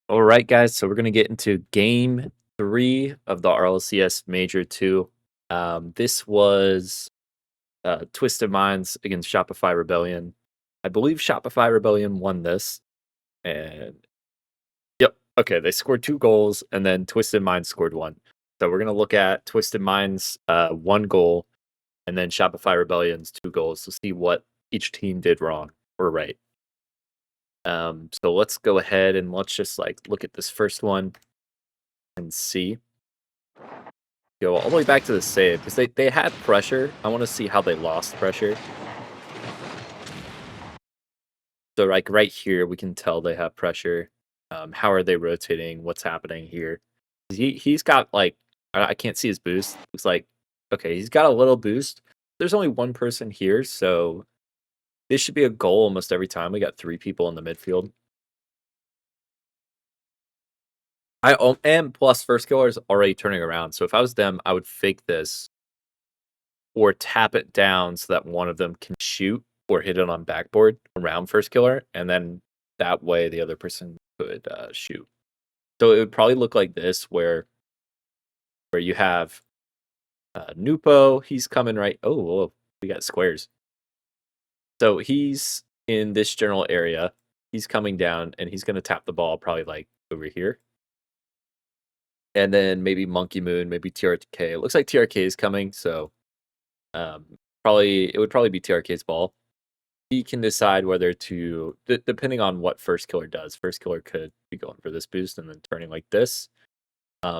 All right, guys. So we're gonna get into game 3 of the RLCS Major 2. This was Twisted Minds against Shopify Rebellion. I believe Shopify Rebellion won this, and yep, okay, they scored 2 goals, and then Twisted Minds scored 1. So we're gonna look at Twisted Minds' 1 goal, and then Shopify Rebellion's 2 goals to see what each team did wrong or right. So let's go ahead and let's just look at this first one and see. Go all the way back to the save because they had pressure. I want to see how they lost pressure. So like right here, we can tell they have pressure. How are they rotating? What's happening here? He's got like I can't see his boost. Looks like okay, he's got a little boost. There's only one person here, so this should be a goal almost every time. We got 3 people in the midfield. And plus first killer is already turning around. So if I was them, I would fake this or tap it down so that one of them can shoot or hit it on backboard around first killer, and then that way the other person could shoot. So it would probably look like this, where you have Nupo. He's coming right. Oh, whoa, we got squares. So he's in this general area. He's coming down, and he's going to tap the ball probably like over here. And then maybe Monkey Moon, maybe TRK. It looks like TRK is coming, so it would probably be TRK's ball. He can decide whether to, depending on what first killer does. First killer could be going for this boost and then turning like this.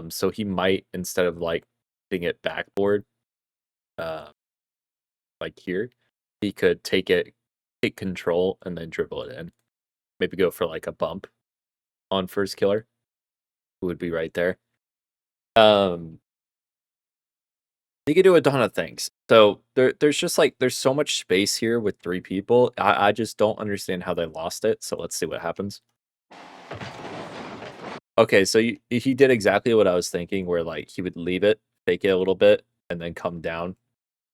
So he might, instead of like hitting it backboard, like here, he could take control and then dribble it in. Maybe go for like a bump on first killer, who would be right there. You could do a ton of things. So there's just there's so much space here with 3 people. I just don't understand how they lost it. So let's see what happens. Okay, so he did exactly what I was thinking, where like he would leave it, fake it a little bit, and then come down.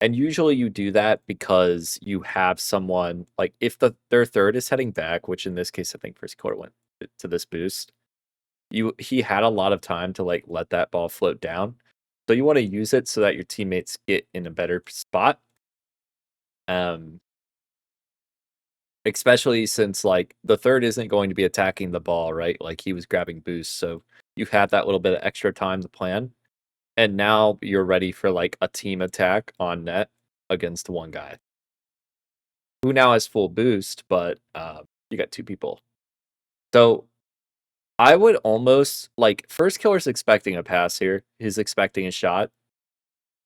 And usually you do that because you have someone like if their third is heading back, which in this case I think first quarter went to this boost. He had a lot of time to like let that ball float down. So you want to use it so that your teammates get in a better spot. Especially since like the third isn't going to be attacking the ball, right? Like he was grabbing boosts, so you have that little bit of extra time to plan. And now you're ready for like a team attack on net against one guy who now has full boost, but you got 2 people. So I would almost like first killer's expecting a pass here. He's expecting a shot.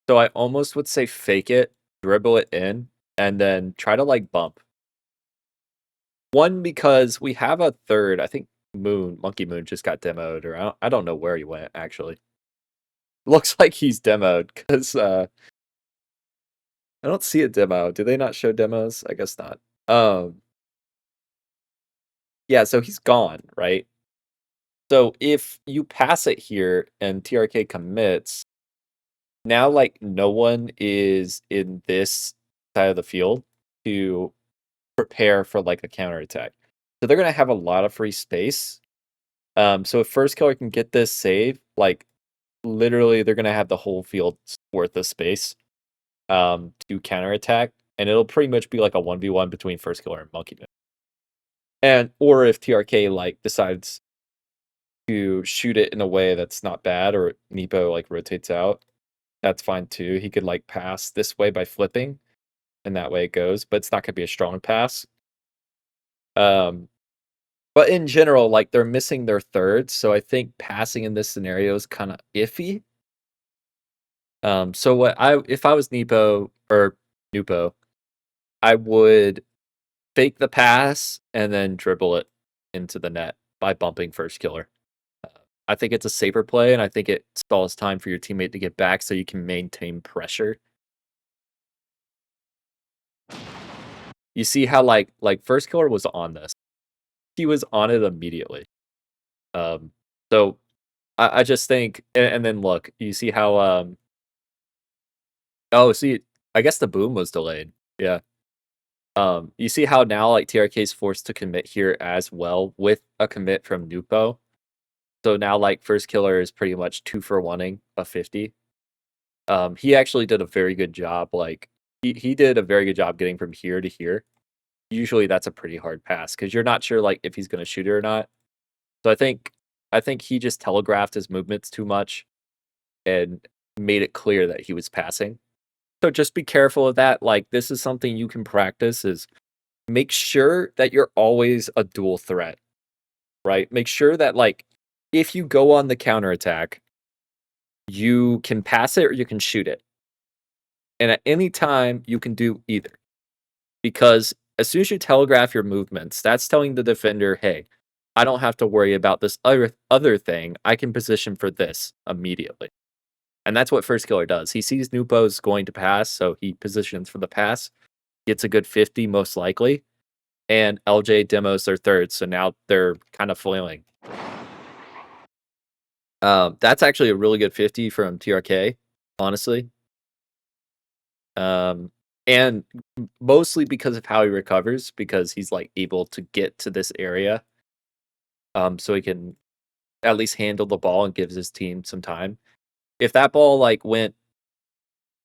So I almost would say fake it, dribble it in, and then try to like bump. One, because we have a third. I think Monkey Moon just got demoed, or I don't know where he went actually. Looks like he's demoed because I don't see a demo. Do they not show demos? I guess not. Yeah, so he's gone, right? So if you pass it here and TRK commits, now like no one is in this side of the field to prepare for like a counterattack. So they're gonna have a lot of free space. So if first killer can get this save, like literally they're gonna have the whole field worth of space to counterattack, and it'll pretty much be like a 1v1 between first killer and Monkey Moon. And or if TRK like decides to shoot it in a way that's not bad, or Nepo like rotates out, that's fine too. He could like pass this way by flipping, and that way it goes, but it's not gonna be a strong pass. But in general, like they're missing their third, so I think passing in this scenario is kind of iffy. So if I was Nepo or Nupo, I would fake the pass and then dribble it into the net by bumping first killer. I think it's a safer play, and I think it stalls time for your teammate to get back so you can maintain pressure. You see how like first killer was on this. He was on it immediately. So I just think, and then look, you see how oh, see, I guess the boom was delayed. Yeah. You see how now like TRK is forced to commit here as well with a commit from Nupo. So now like first killer is pretty much 2-for-1ing a 50. He actually did a very good job. Like he did a very good job getting from here to here. Usually that's a pretty hard pass because you're not sure like if he's gonna shoot it or not. So I think he just telegraphed his movements too much and made it clear that he was passing. So just be careful of that. Like this is something you can practice is make sure that you're always a dual threat, right? Make sure that like if you go on the counterattack, you can pass it or you can shoot it. And at any time you can do either. Because as soon as you telegraph your movements, that's telling the defender, hey, I don't have to worry about this other thing. I can position for this immediately. And that's what first killer does. He sees Nupo's going to pass, so he positions for the pass, gets a good 50 most likely, and LJ demos their third, so now they're kind of flailing. That's actually a really good 50 from TRK, honestly. And mostly because of how he recovers, because he's like able to get to this area, so he can at least handle the ball and gives his team some time. If that ball like went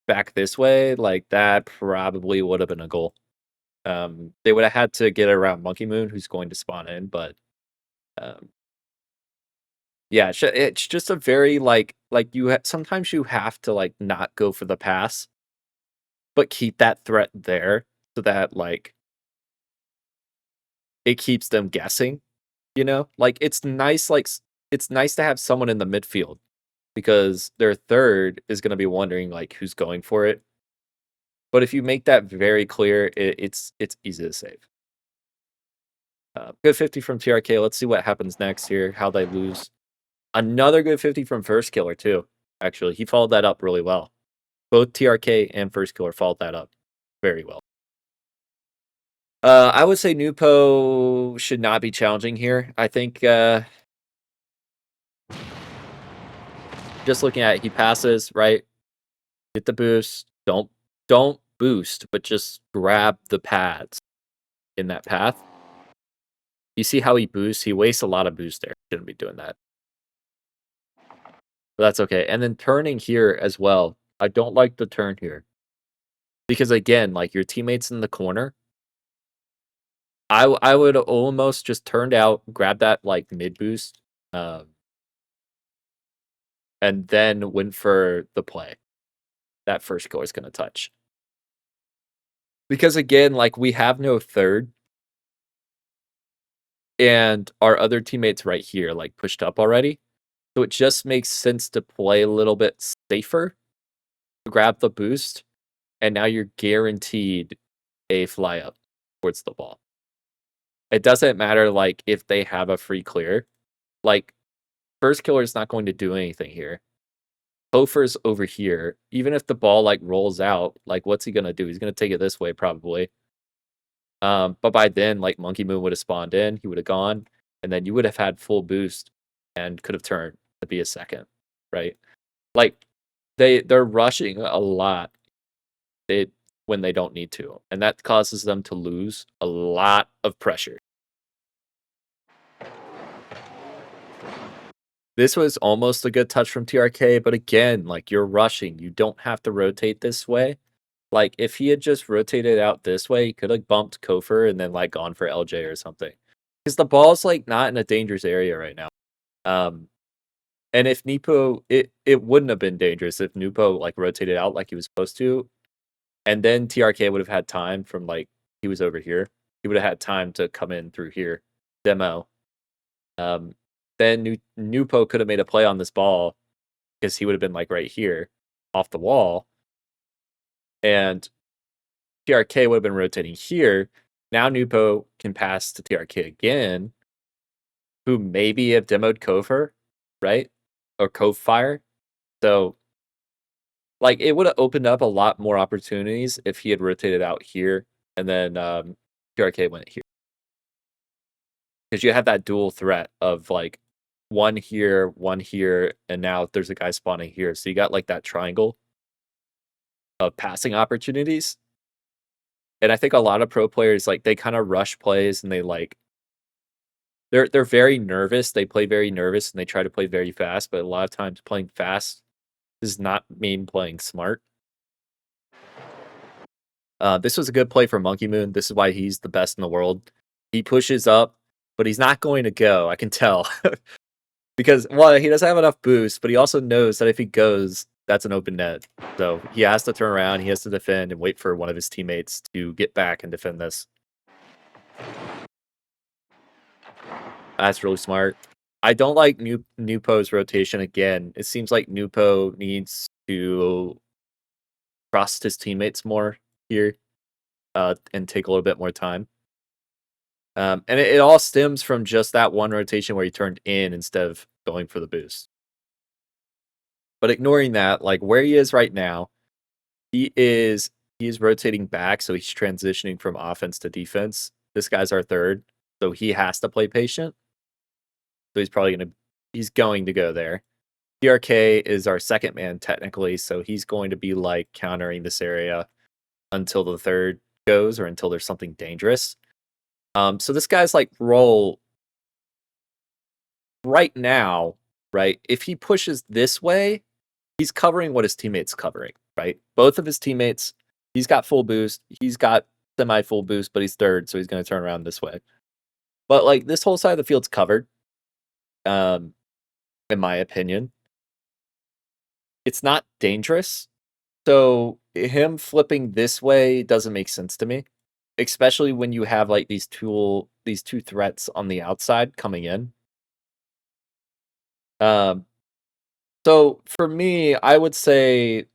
back this way, like that probably would have been a goal. They would have had to get around Monkey Moon, who's going to spawn in, but um, yeah, it's just a very like sometimes you have to like not go for the pass, but keep that threat there so that like it keeps them guessing. You know, like it's nice to have someone in the midfield because their third is going to be wondering like who's going for it. But if you make that very clear, it's easy to save. Good 50 from TRK. Let's see what happens next here. How they lose. Another good 50 from first killer too. Actually, he followed that up really well. Both TRK and first killer followed that up very well. I would say Nupo should not be challenging here. I think just looking at it, he passes, right? Get the boost. Don't boost, but just grab the pads in that path. You see how he boosts? He wastes a lot of boost there. Shouldn't be doing that. But that's okay. And then turning here as well. I don't like the turn here. Because again, like your teammates in the corner, I would almost just turned out, grab that like mid boost, and then went for the play. That first goal is gonna touch. Because again, like we have no third. And our other teammates right here, like pushed up already. So it just makes sense to play a little bit safer, grab the boost, and now you're guaranteed a fly up towards the ball. It doesn't matter like if they have a free clear. Like first killer is not going to do anything here. Hofer's over here. Even if the ball like rolls out, like what's he gonna do? He's gonna take it this way probably. But by then, like Monkey Moon would have spawned in, he would have gone, and then you would have had full boost and could have turned to be a second, right? Like they're rushing a lot when they don't need to, and that causes them to lose a lot of pressure. This was almost a good touch from TRK, but again, like you're rushing. You don't have to rotate this way. Like if he had just rotated out this way, he could have bumped Kofer and then like gone for LJ or something. Because the ball's like not in a dangerous area right now. And if Nupo, it wouldn't have been dangerous if Nupo like rotated out like he was supposed to, and then TRK would have had time from like he was over here. He would have had time to come in through here, demo. Then Nupo could have made a play on this ball because he would have been like right here, off the wall, and TRK would have been rotating here. Now Nupo can pass to TRK again, who maybe have demoed Kofer, right? Or Cove Fire. So, like, it would have opened up a lot more opportunities if he had rotated out here and then TRK went here. Because you have that dual threat of like one here, and now there's a guy spawning here. So you got like that triangle of passing opportunities. And I think a lot of pro players like they kind of rush plays and they like They're very nervous. They play very nervous and they try to play very fast, but a lot of times playing fast does not mean playing smart. This was a good play for Monkey Moon. This is why he's the best in the world. He pushes up, but he's not going to go. I can tell because well, he doesn't have enough boost, but he also knows that if he goes, that's an open net. So he has to turn around. He has to defend and wait for one of his teammates to get back and defend this. That's really smart. I don't like Nupo's rotation again. It seems like Nupo needs to trust his teammates more here, and take a little bit more time. And it all stems from just that one rotation where he turned in instead of going for the boost. But ignoring that, like where he is right now, he is rotating back, so he's transitioning from offense to defense. This guy's our third, so he has to play patient. So he's going to go there. TRK is our second man technically, so he's going to be like countering this area until the third goes or until there's something dangerous. So this guy's like role right now, right? If he pushes this way, he's covering what his teammate's covering, right? Both of his teammates, he's got full boost, he's got semi full boost, but he's third, so he's going to turn around this way. But like this whole side of the field's covered, in my opinion. It's not dangerous. So him flipping this way doesn't make sense to me, especially when you have like these two threats on the outside coming in. Um, so for me, I would say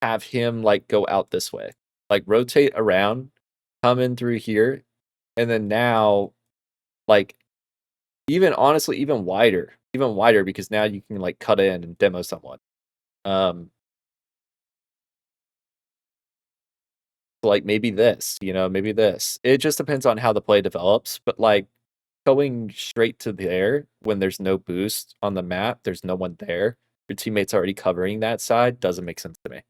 have him like go out this way, like rotate around, come in through here, and then now, like even wider because now you can like cut in and demo someone. Um, like maybe this, maybe this. It just depends on how the play develops, but like going straight to there when there's no boost on the map, there's no one there. Your teammate's already covering that side doesn't make sense to me.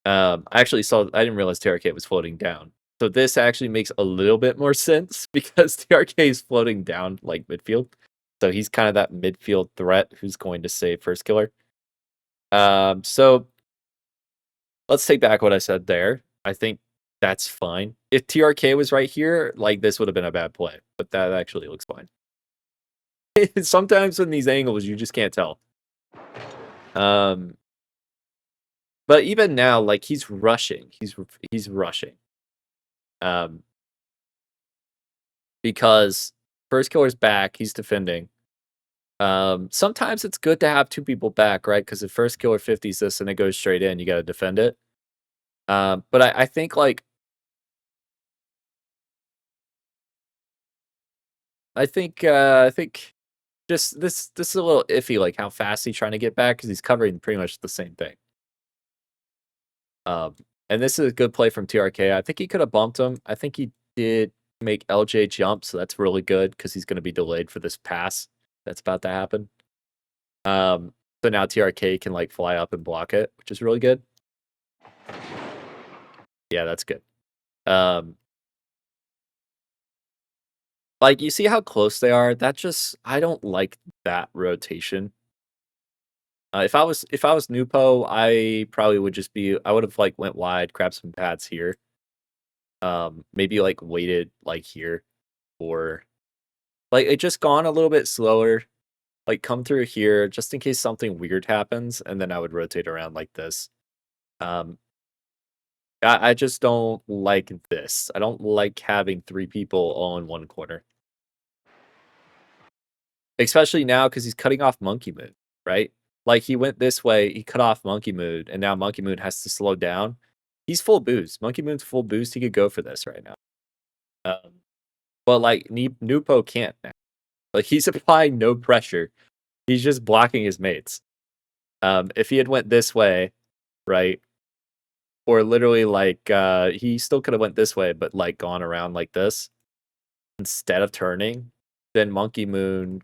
I didn't realize TRK was floating down. So this actually makes a little bit more sense because TRK is floating down like midfield. So he's kind of that midfield threat who's going to save first killer. So let's take back what I said there. I think that's fine. If TRK was right here, like this would have been a bad play, but that actually looks fine. Sometimes in these angles, you just can't tell. But even now, like he's rushing. He's rushing. Because first killer's back, he's defending. Sometimes it's good to have two people back, right? Because if first killer 50s this and it goes straight in, you got to defend it. But I think like I think just this is a little iffy, like how fast he's trying to get back because he's covering pretty much the same thing. And this is a good play from TRK. I think he could have bumped him. I think he did make LJ jump, so that's really good because he's going to be delayed for this pass that's about to happen. So now TRK can like fly up and block it, which is really good. Yeah, that's good. Like you see how close they are? I don't like that rotation. If I was Nupo, I probably would I would have like went wide, grabbed some pads here. Maybe like waited like here, or like it just gone a little bit slower. Like come through here just in case something weird happens, and then I would rotate around like this. I just don't like this. I don't like having three people all in one corner. Especially now because he's cutting off Monkey Moon, right? Like he went this way, he cut off Monkey Moon, and now Monkey Moon has to slow down. He's full boost. Monkey Moon's full boost. He could go for this right now. But like Nupo can't now. Like he's applying no pressure. He's just blocking his mates. If he had went this way, right? Or literally like he still could have went this way, but like gone around like this instead of turning, then Monkey Moon,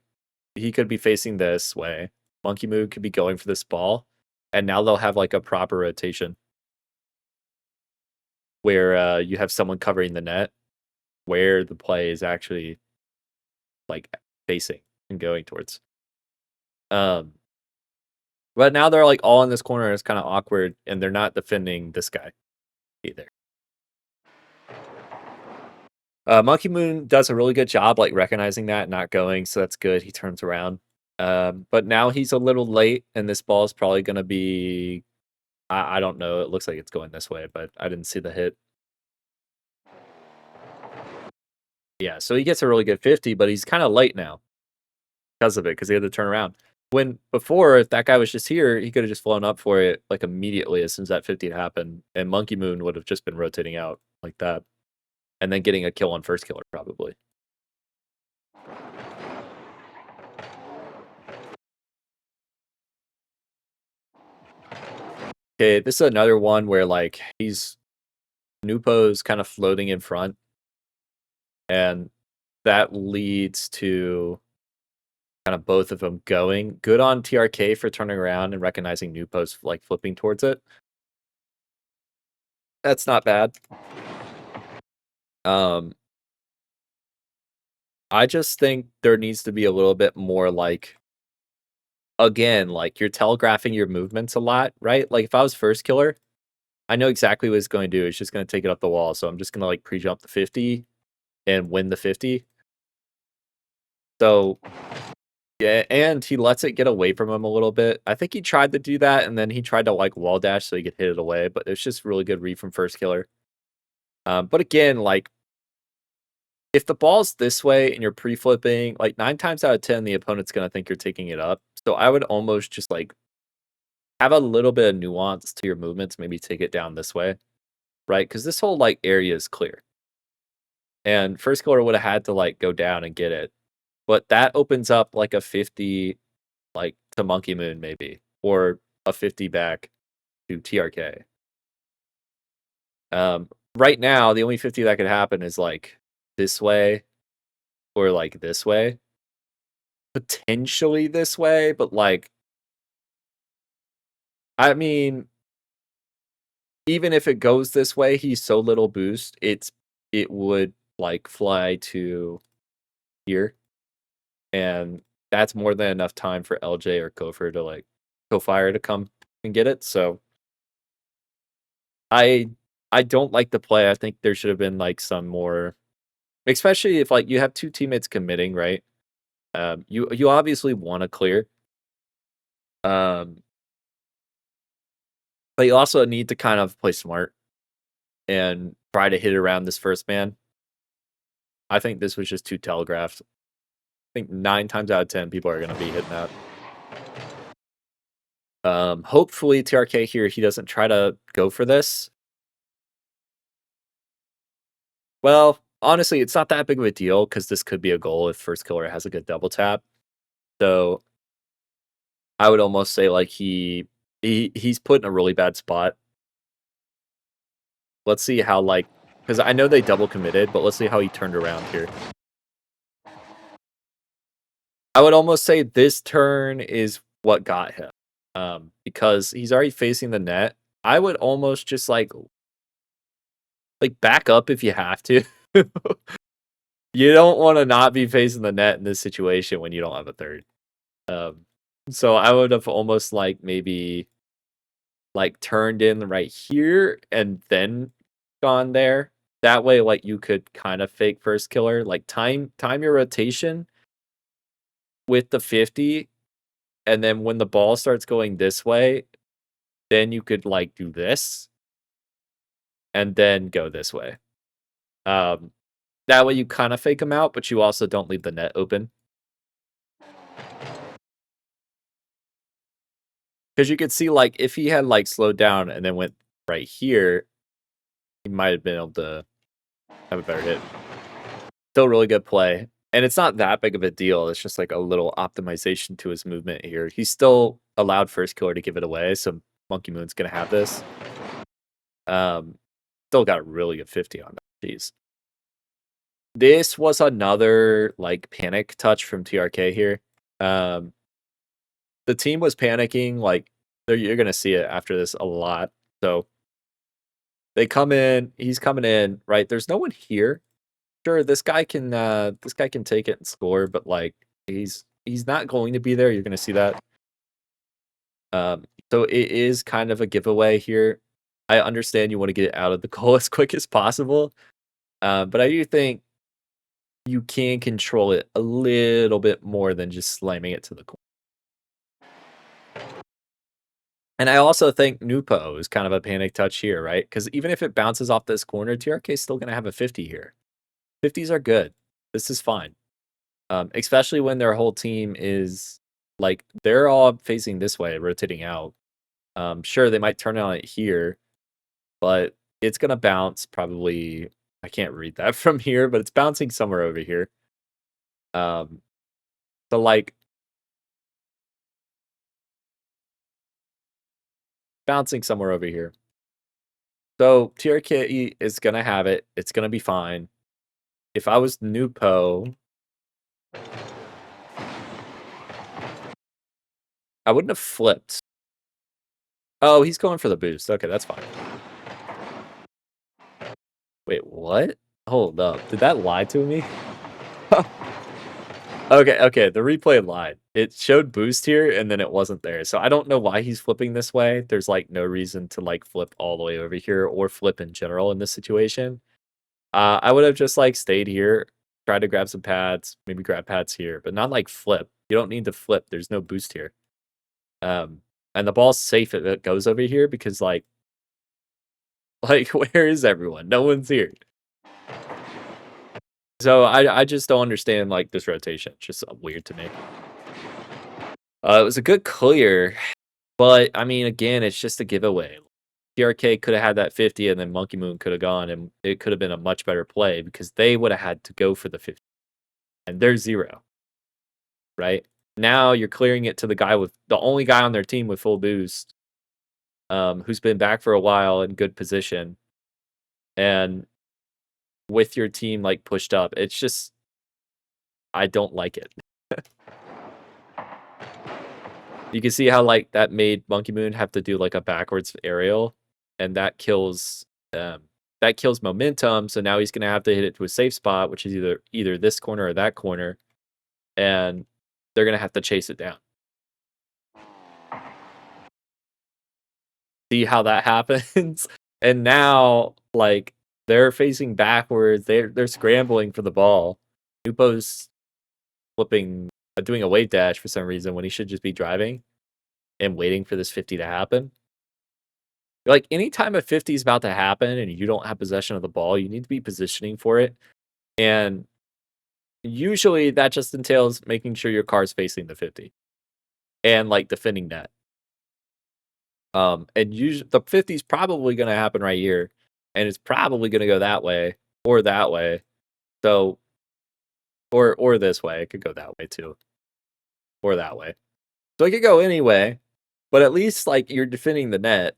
he could be facing this way. Monkey Moon could be going for this ball, and now they'll have like a proper rotation where you have someone covering the net. where the play is actually like facing and going towards. But now they're like all in this corner. It's kind of awkward, and they're not defending this guy either. Monkey Moon does a really good job like recognizing that, not going, so that's good. He turns around. But now he's a little late, and this ball is probably going to be. I don't know. It looks like it's going this way, but I didn't see the hit. Yeah, so he gets a really good 50, but he's kind of late now because of it, because he had to turn around. When before, if that guy was just here, he could have just flown up for it like immediately as soon as that 50 happened, and Monkey Moon would have just been rotating out like that, and then getting a kill on first killer probably. Okay, this is another one where like Nupo's kind of floating in front, and that leads to kind of both of them going. Good on TRK for turning around and recognizing Nupo's like flipping towards it. That's not bad. I just think there needs to be a little bit more like, again, like you're telegraphing your movements a lot, right? Like if I was first killer, I know exactly what he's going to do. He's just going to take it up the wall. So I'm just going to like pre-jump the 50 and win the 50. So yeah, and he lets it get away from him a little bit. I think he tried to do that, and then he tried to like wall dash so he could hit it away, but it's just really good read from first killer. But again, like if the ball's this way and you're pre-flipping, like 9 times out of 10, the opponent's going to think you're taking it up. So I would almost just like have a little bit of nuance to your movements, maybe take it down this way, right? Because this whole like area is clear. And first killer would have had to like go down and get it. But that opens up like a 50 like to Monkey Moon maybe, or a 50 back to TRK. Right now, the only 50 that could happen is like this way or like this way. Potentially this way, but like, I mean, even if it goes this way, he's so little boost, it would like fly to here. And that's more than enough time for LJ or Kofor to like Kofire to come and get it. So I don't like the play. I think there should have been like some more, especially if like you have two teammates committing, right? You obviously want to clear. But you also need to kind of play smart and try to hit around this first man. I think this was just too telegraphed. I think 9 times out of 10 people are going to be hitting that. Hopefully TRK here, he doesn't try to go for this. Well, honestly, it's not that big of a deal because this could be a goal if first killer has a good double tap. So I would almost say like he's put in a really bad spot. Let's see how like, because I know they double committed, but let's see how he turned around here. I would almost say this turn is what got him. Because he's already facing the net. I would almost just like back up if you have to. You don't want to not be facing the net in this situation when you don't have a third. So I would have almost like maybe like turned in right here and then gone there. That way, like you could kind of fake first killer, like time your rotation with the 50, and then when the ball starts going this way, then you could like do this and then go this way. That way you kind of fake them out, but you also don't leave the net open. Because you could see, like, if he had, like, slowed down and then went right here, he might have been able to have a better hit. Still really good play. And it's not that big of a deal. It's just, like, a little optimization to his movement here. He still allowed first killer to give it away, so Monkey Moon's going to have this. Still got a really good 50 on that. Jeez. This was another, like, panic touch from TRK here. The team was panicking, like, you're going to see it after this a lot. So they come in, he's coming in, right? There's no one here. sure, this guy can take it and score, but, like, he's not going to be there, you're gonna see that. Um, so it is kind of a giveaway here. I understand you wanna get it out of the goal as quick as possible, but I do think you can control it a little bit more than just slamming it to the corner. And I also think Nupo is kind of a panic touch here, right? Because even if it bounces off this corner, TRK is still gonna have a 50 here. 50s are good. This is fine. Especially when their whole team is like they're all facing this way, rotating out. Sure, they might turn on it here, but it's gonna bounce probably. I can't read that from here, but it's bouncing somewhere over here. Um, so like bouncing somewhere over here. So TRK is gonna have it. It's gonna be fine. If I was Nupo, I wouldn't have flipped. Oh, he's going for the boost. Okay, that's fine. Wait, what? Hold up. Did that lie to me? Okay, the replay lied. It showed boost here, and then it wasn't there. So I don't know why he's flipping this way. There's, like, no reason to, like, flip all the way over here or flip in general in this situation. I would have just, like, stayed here, tried to grab some pads, maybe grab pads here, but not, like, flip. You don't need to flip. There's no boost here. And the ball's safe if it goes over here because, like, where is everyone? No one's here. So I just don't understand, like, this rotation. It's just weird to me. It was a good clear, but, I mean, again, it's just a giveaway. TRK could have had that 50, and then Monkey Moon could have gone, and it could have been a much better play because they would have had to go for the 50, and they're 0, right? Now you're clearing it to the only guy on their team with full boost, who's been back for a while in good position, and with your team, like, pushed up. It's just I don't like it. You can see how, like, that made Monkey Moon have to do, like, a backwards aerial, and that kills momentum, so now he's gonna have to hit it to a safe spot, which is either this corner or that corner, and they're gonna have to chase it down. See how that happens? And now, like, they're facing backwards, they're scrambling for the ball. Nupo's doing a wave dash for some reason when he should just be driving and waiting for this 50 to happen. Like, anytime a 50 is about to happen and you don't have possession of the ball, you need to be positioning for it, and usually that just entails making sure your car's facing the 50 and, like, defending that. And usually the 50 is probably gonna happen right here, and it's probably gonna go that way or that way. So or this way. It could go that way too, or that way. So it could go anyway, but at least, like, you're defending the net,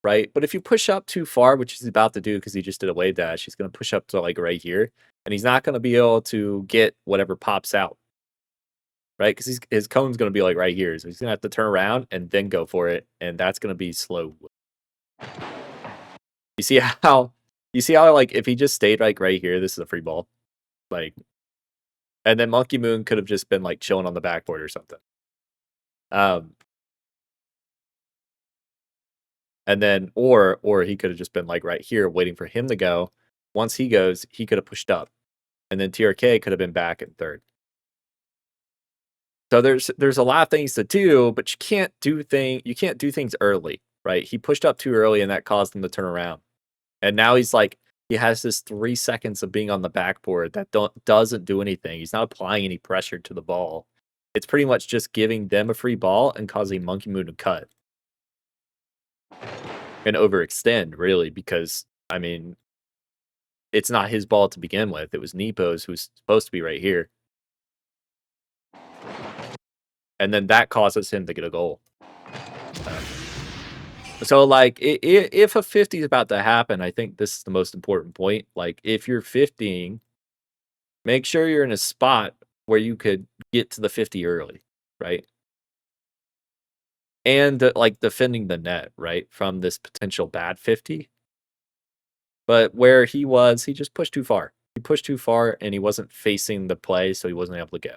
right? But if you push up too far, which he's about to do because he just did a wave dash, he's gonna push up to, like, right here, and he's not gonna be able to get whatever pops out, right? Because his cone's gonna be, like, right here, so he's gonna have to turn around and then go for it, and that's gonna be slow. You see how like, if he just stayed, like, right here, this is a free ball, like, and then Monkey Moon could have just been, like, chilling on the backboard or something. And then or he could have just been, like, right here waiting for him to go. Once he goes, he could have pushed up, and then TRK could have been back in third. So there's a lot of things to do, but you can't do things early, right? He pushed up too early, and that caused him to turn around. And now he's like he has this 3 seconds of being on the backboard that doesn't do anything. He's not applying any pressure to the ball. It's pretty much just giving them a free ball and causing Monkey Moon to cut. And overextend, really, because, I mean, it's not his ball to begin with. It was Nepo's, who's supposed to be right here. And then that causes him to get a goal. So, like, if a 50 is about to happen, I think this is the most important point. Like, if you're 50ing, make sure you're in a spot where you could get to the 50 early, right? And, like, defending the net, right, from this potential bad 50. But where he was, he just pushed too far. he pushed too far and he wasn't facing the play, so he wasn't able to go.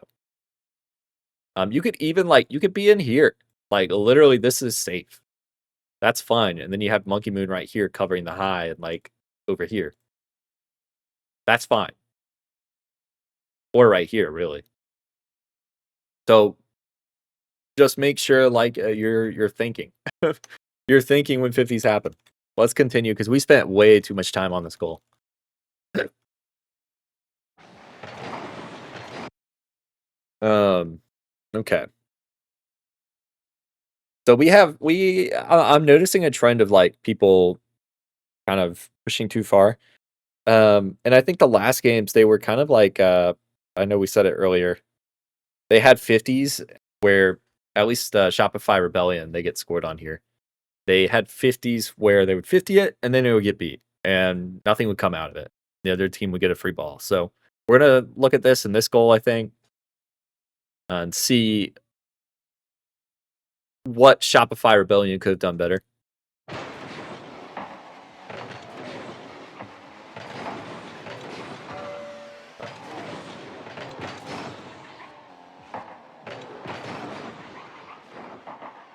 You could even you could be in here. Like literally, this is safe. That's fine. And then you have Monkey Moon right here covering the high and over here. That's fine. Or right here, really. So just make sure you're thinking. You're thinking when 50s happen. Let's continue because we spent way too much time on this goal. Okay. So I'm noticing a trend of people kind of pushing too far. And I think the last games they were kind of I know we said it earlier. They had 50s where at least Shopify Rebellion they get scored on here. They had 50s where they would 50 it and then it would get beat and nothing would come out of it. The other team would get a free ball. So we're gonna look at this in this goal, I think, and see what Shopify Rebellion could have done better.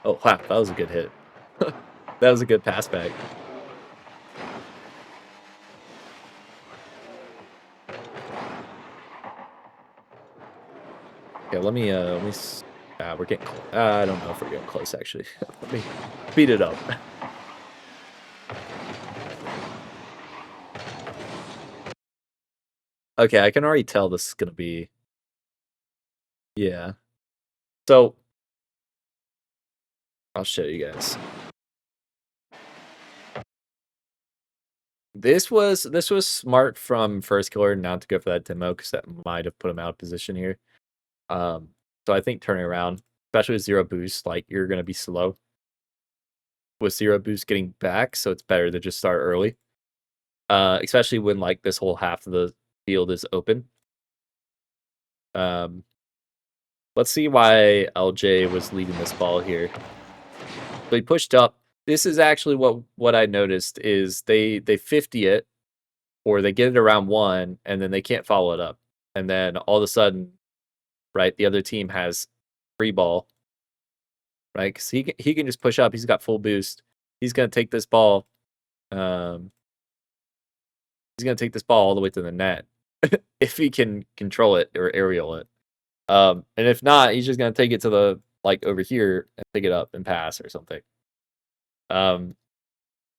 Oh, wow, that was a good hit. That was a good pass back. Okay, let me we're getting close. I don't know if we're getting close, actually. Let me speed it up. Okay, I can already tell this is gonna be... Yeah. So, I'll show you guys. This was smart from First Killer not to go for that demo because that might have put him out of position here. So I think turning around, especially with 0 boost, you're gonna be slow with 0 boost getting back, so it's better to just start early. Especially when this whole half of the field is open. Let's see why LJ was leading this ball here. So he pushed up. This is actually what I noticed is they 50 it, or they get it around 1, and then they can't follow it up. And then all of a sudden, right, the other team has free ball, right? Because he can just push up. He's got full boost. He's going to take this ball. He's going to take this ball all the way to the net if he can control it or aerial it. And if not, he's just going to take it to the over here and pick it up and pass or something. So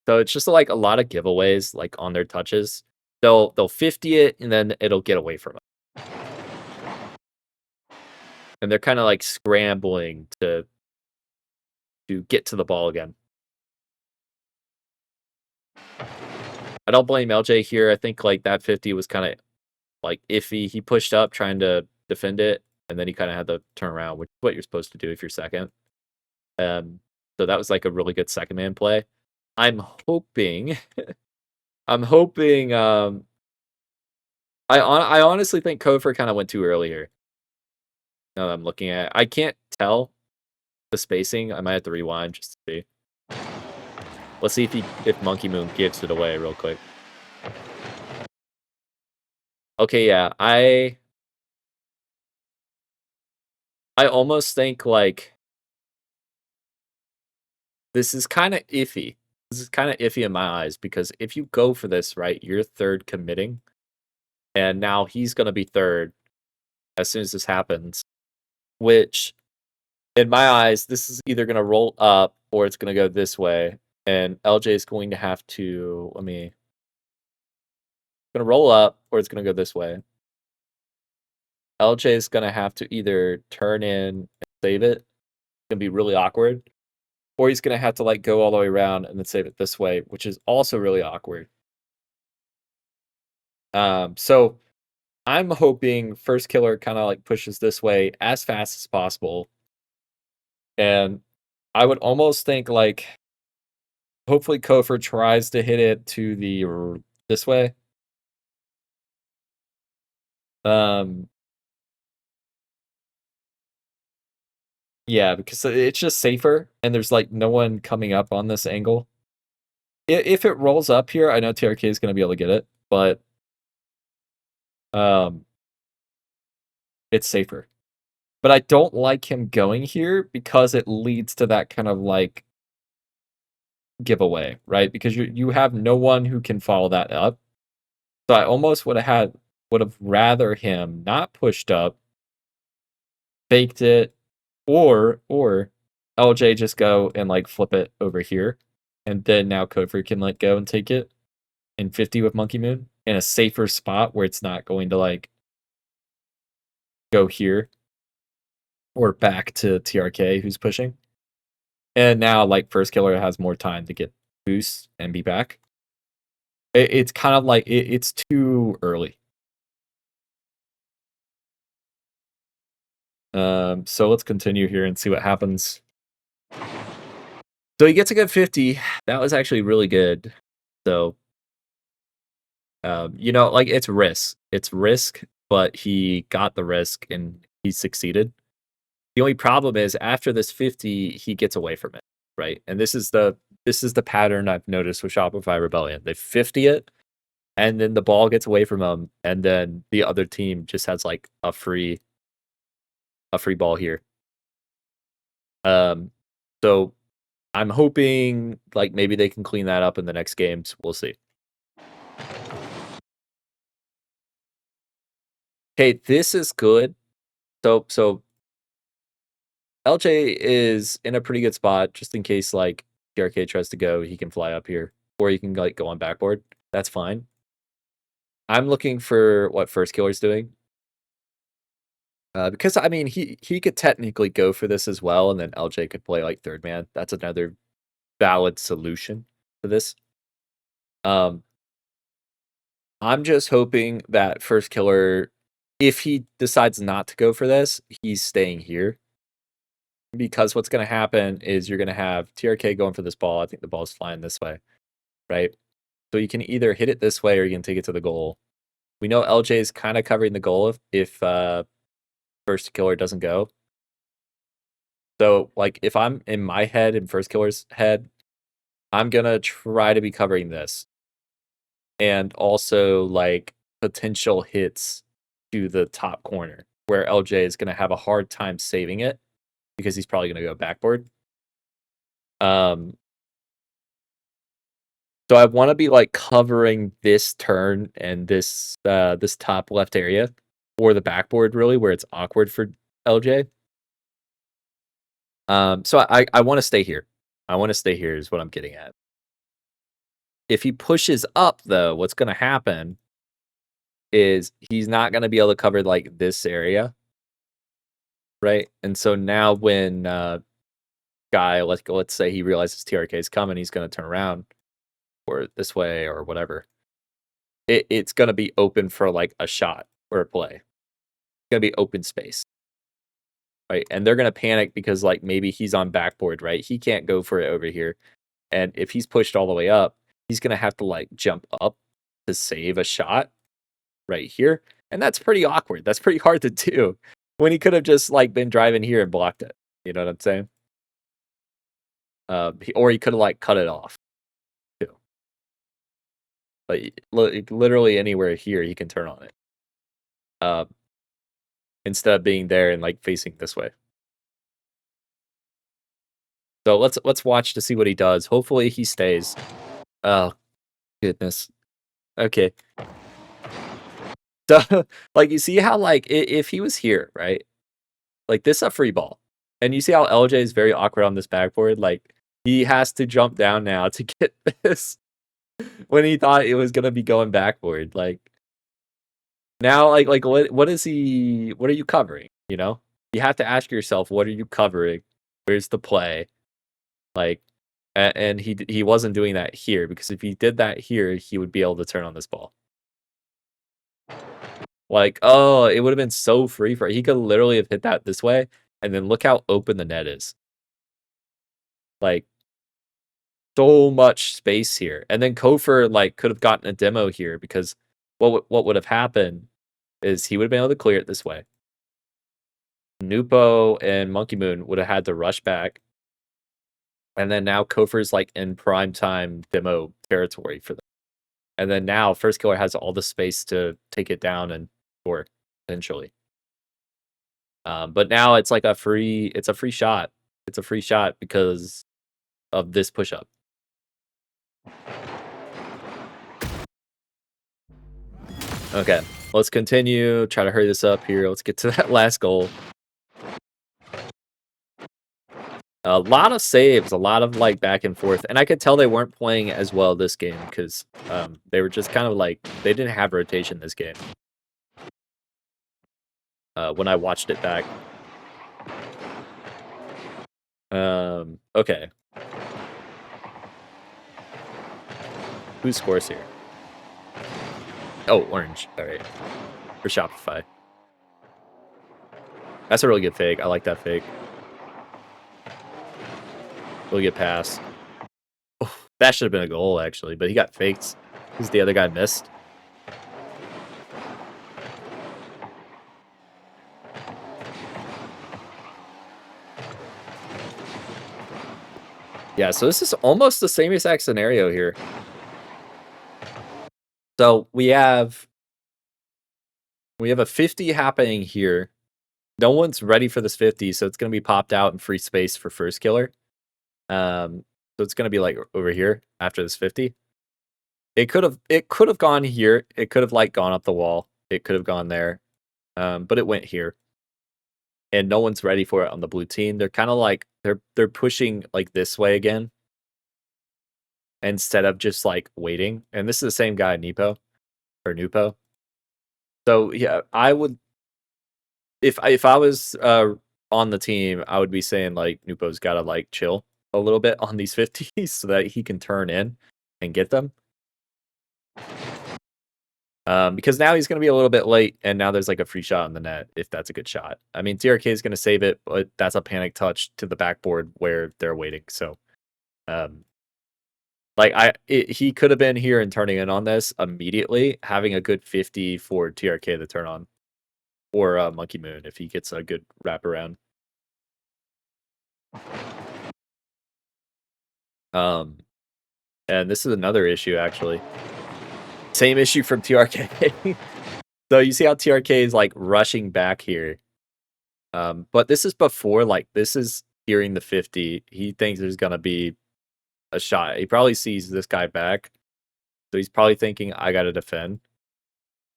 it's just a lot of giveaways on their touches. They'll 50 it and then it'll get away from them. And they're kind of scrambling to get to the ball again. I don't blame LJ here. I think that 50 was kind of iffy. He pushed up trying to defend it, and then he kind of had to turn around, which is what you're supposed to do if you're second. So that was a really good second man play. I'm hoping I honestly think Kofor kind of went too early here. Now that I'm looking at it. I can't tell the spacing. I might have to rewind just to see. Let's see if Monkey Moon gives it away real quick. Okay, yeah. I almost think this is kind of iffy. This is kind of iffy in my eyes because if you go for this, right, you're third committing. And now he's going to be third as soon as this happens, which in my eyes, this is either going to roll up or it's going to go this way. And LJ is going to have to, going to roll up or it's going to go this way. LJ is going to have to either turn in and save it. It's going to be really awkward. Or he's going to have to go all the way around and then save it this way, which is also really awkward. So I'm hoping First Killer kind of pushes this way as fast as possible. And I would almost think hopefully Kofor tries to hit it to this way. Yeah, because it's just safer and there's no one coming up on this angle. If it rolls up here, I know TRK is going to be able to get it, but It's safer. But I don't like him going here because it leads to that kind of like giveaway, right? Because you have no one who can follow that up. So I almost would have rather him not pushed up, faked it, or LJ just go and like flip it over here, and then now Kofor can like go and take it in 50 with Monkey Moon in a safer spot where it's not going to like go here or back to TRK who's pushing. And now like first killer has more time to get boost and be back. It's kind of like it's too early. So let's continue here and see what happens. So he gets a good 50. That was actually really good. So, like it's risk. It's risk, but he got the risk and he succeeded. The only problem is after this 50, he gets away from it, right? And this is the pattern I've noticed with Shopify Rebellion. They 50 it, and then the ball gets away from them, and then the other team just has like a free ball here. So I'm hoping like maybe they can clean that up in the next games. We'll see. Okay, this is good. So LJ is in a pretty good spot just in case like TRK tries to go, he can fly up here, or he can like go on backboard. That's fine. I'm looking for what first killer's doing. Because I mean he could technically go for this as well, and then LJ could play like third man. That's another valid solution to this. I'm just hoping that first killer, if he decides not to go for this, he's staying here. Because what's going to happen is you're going to have TRK going for this ball. I think the ball's flying this way, right? So you can either hit it this way or you can take it to the goal. We know LJ is kind of covering the goal if first killer doesn't go. So like if I'm in my head and first killer's head, I'm going to try to be covering this. And also like potential hits to the top corner where LJ is going to have a hard time saving it because he's probably going to go backboard. So I want to be like covering this turn and this top left area or the backboard really where it's awkward for LJ. So I want to stay here. I want to stay here is what I'm getting at. If he pushes up though, what's going to happen is he's not going to be able to cover like this area. Right? And so now when guy, let's say he realizes TRK is coming, he's going to turn around or this way or whatever. It's going to be open for like a shot or a play. It's going to be open space. Right? And they're going to panic because like maybe he's on backboard, right? He can't go for it over here. And if he's pushed all the way up, he's going to have to like jump up to save a shot right here. And that's pretty awkward. That's pretty hard to do when he could have just like been driving here and blocked it. You know what I'm saying? Or he could have like cut it off too. Like literally anywhere here, he can turn on it. Instead of being there and like facing this way. So let's watch to see what he does. Hopefully he stays. Oh goodness. Okay. So like you see how like if he was here, right? Like this is a free ball. And you see how LJ is very awkward on this backboard? Like he has to jump down now to get this when he thought it was gonna be going backboard. Like now, like what is he? What are you covering? You know, you have to ask yourself, what are you covering? Where's the play? Like, and he wasn't doing that here because if he did that here, he would be able to turn on this ball. Like, oh, it would have been so free for he could literally have hit that this way, and then look how open the net is. Like, so much space here, and then Kofor like could have gotten a demo here because what would have happened is he would have been able to clear it this way. Nupo and Monkey Moon would have had to rush back. And then now Kofor's like in prime time demo territory for them. And then now first killer has all the space to take it down and score, potentially. But now it's like a free shot. It's a free shot because of this push-up. Okay, let's continue. Try to hurry this up here. Let's get to that last goal. A lot of saves, a lot of like back and forth, and I could tell they weren't playing as well this game because they were just kind of like they didn't have rotation this game. When I watched it back. Okay. Who scores here? Oh, orange. All right. For Shopify. That's a really good fake. I like that fake. Really good pass. Oh, that should have been a goal, actually, but he got faked because the other guy missed. Yeah, so this is almost the same exact scenario here. So we have a 50 happening here. No one's ready for this 50, so it's going to be popped out in free space for first killer. So it's going to be like over here after this 50. It could have gone here. It could have like gone up the wall. It could have gone there. But it went here. And no one's ready for it on the blue team. They're kind of like they're pushing like this way again instead of just like waiting. And this is the same guy, Nupo. So yeah, I would if I was on the team, I would be saying like Nupo's gotta like chill a little bit on these 50s so that he can turn in and get them. Because now he's going to be a little bit late, and now there's like a free shot on the net if that's a good shot. I mean, TRK is going to save it, but that's a panic touch to the backboard where they're waiting. So, he could have been here and turning in on this immediately, having a good 50 for TRK to turn on, or Monkey Moon if he gets a good wraparound. And this is another issue actually. Same issue from TRK. So you see how TRK is like rushing back here. But this is before, like, this is hearing the 50. He thinks there's gonna be a shot. He probably sees this guy back. So he's probably thinking, I gotta defend.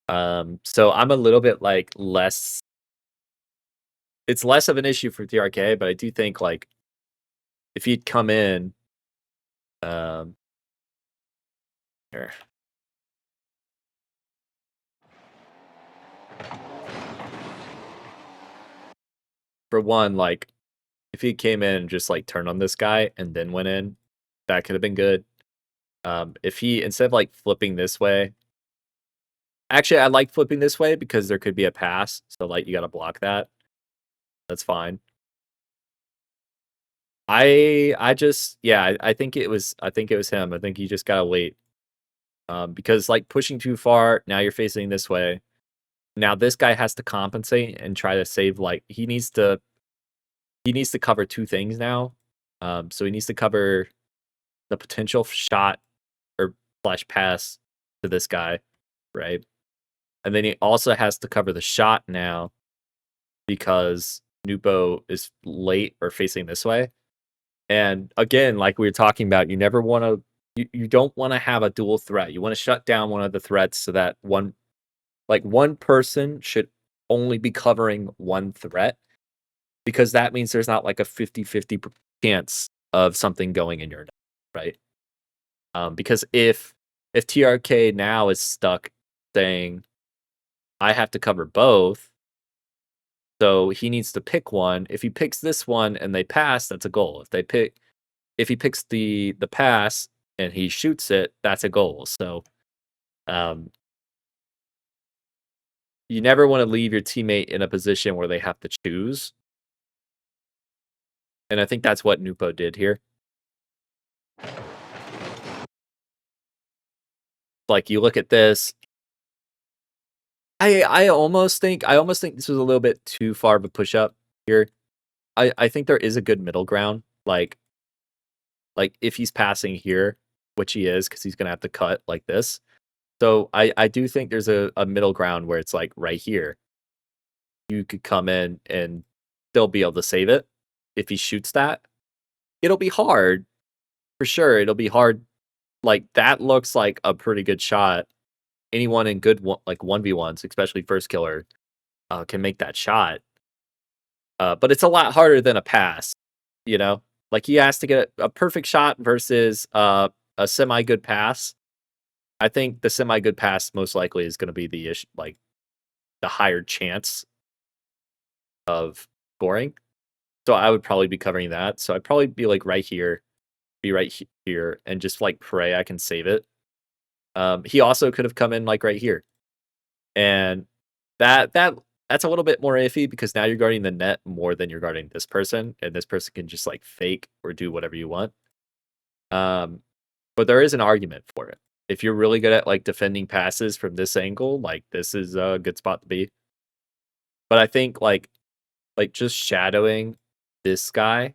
So I'm a little bit like less. It's less of an issue for TRK, but I do think like if he'd come in, here. For one, like, if he came in and just like turned on this guy and then went in, that could have been good. If he, instead of like flipping this way, actually I like flipping this way because there could be a pass, so like you got to block that. That's fine. I just, yeah, I think it was him. I think you just gotta wait. Because like pushing too far, now you're facing this way. Now this guy has to compensate and try to save, like, he needs to cover two things now. So he needs to cover the potential shot or slash pass to this guy, right? And then he also has to cover the shot now because Nupo is late or facing this way. And again, like we were talking about, you never want to, you don't want to have a dual threat. You want to shut down one of the threats so that one person should only be covering one threat, because that means there's not like a 50-50 chance of something going in your net, right? Because if TRK now is stuck saying, I have to cover both, so he needs to pick one. If he picks this one and they pass, that's a goal. If he picks the pass and he shoots it, that's a goal. So, you never want to leave your teammate in a position where they have to choose. And I think that's what Nupo did here. Like, you look at this. I almost think this was a little bit too far of a push up here. I think there is a good middle ground. Like if he's passing here, which he is, because he's gonna have to cut like this. So I do think there's a middle ground where it's like right here. You could come in and they'll be able to save it. If he shoots that, it'll be hard for sure. It'll be hard. Like that looks like a pretty good shot. Anyone in good like 1v1s, especially first killer, can make that shot. But it's a lot harder than a pass, you know? Like he has to get a perfect shot versus a semi good pass. I think the semi good pass most likely is going to be the issue, like the higher chance of scoring. So I would probably be covering that. So I'd probably be like right here, be right here, and just like pray I can save it. He also could have come in like right here, and that's a little bit more iffy because now you're guarding the net more than you're guarding this person, and this person can just like fake or do whatever you want. But there is an argument for it. If you're really good at like defending passes from this angle, like this is a good spot to be. But I think like just shadowing this guy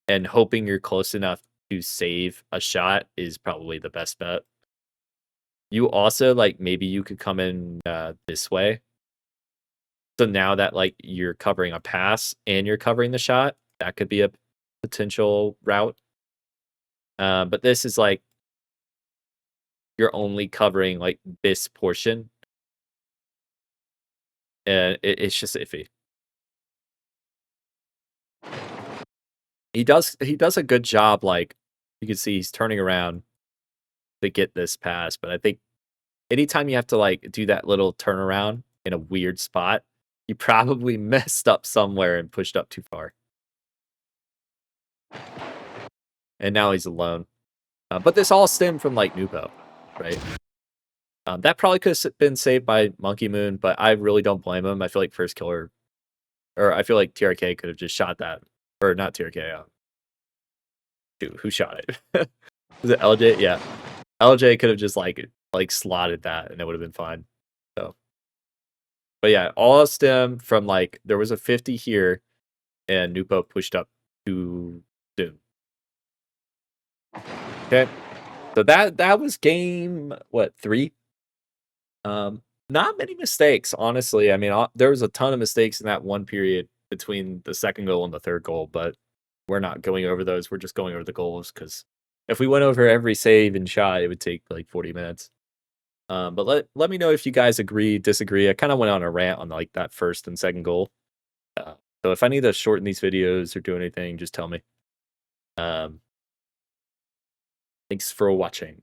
and hoping you're close enough to save a shot is probably the best bet. You also like maybe you could come in this way. So now that like you're covering a pass and you're covering the shot, that could be a potential route. But this is like you're only covering like this portion, and it's just iffy. He does a good job. Like you can see, he's turning around to get this pass, but I think anytime you have to like do that little turnaround in a weird spot, you probably messed up somewhere and pushed up too far. And now he's alone. But this all stemmed from like Nupo, right? That probably could have been saved by Monkey Moon, but I really don't blame him. I feel like first killer, or I feel like TRK could have just shot that, or not TRK. Dude, who shot it? Was it LJ? Yeah, LJ could have just like slotted that, and it would have been fine. So, but yeah, all stem from like there was a 50 here, and Nupo pushed up too soon. Okay, so that was game what 3. Not many mistakes, honestly. I mean, there was a ton of mistakes in that one period between the second goal and the third goal, but we're not going over those. We're just going over the goals because if we went over every save and shot, it would take like 40 minutes. But let me know if you guys agree, disagree. I kind of went on a rant on like that first and second goal. So if I need to shorten these videos or do anything, just tell me. Thanks for watching.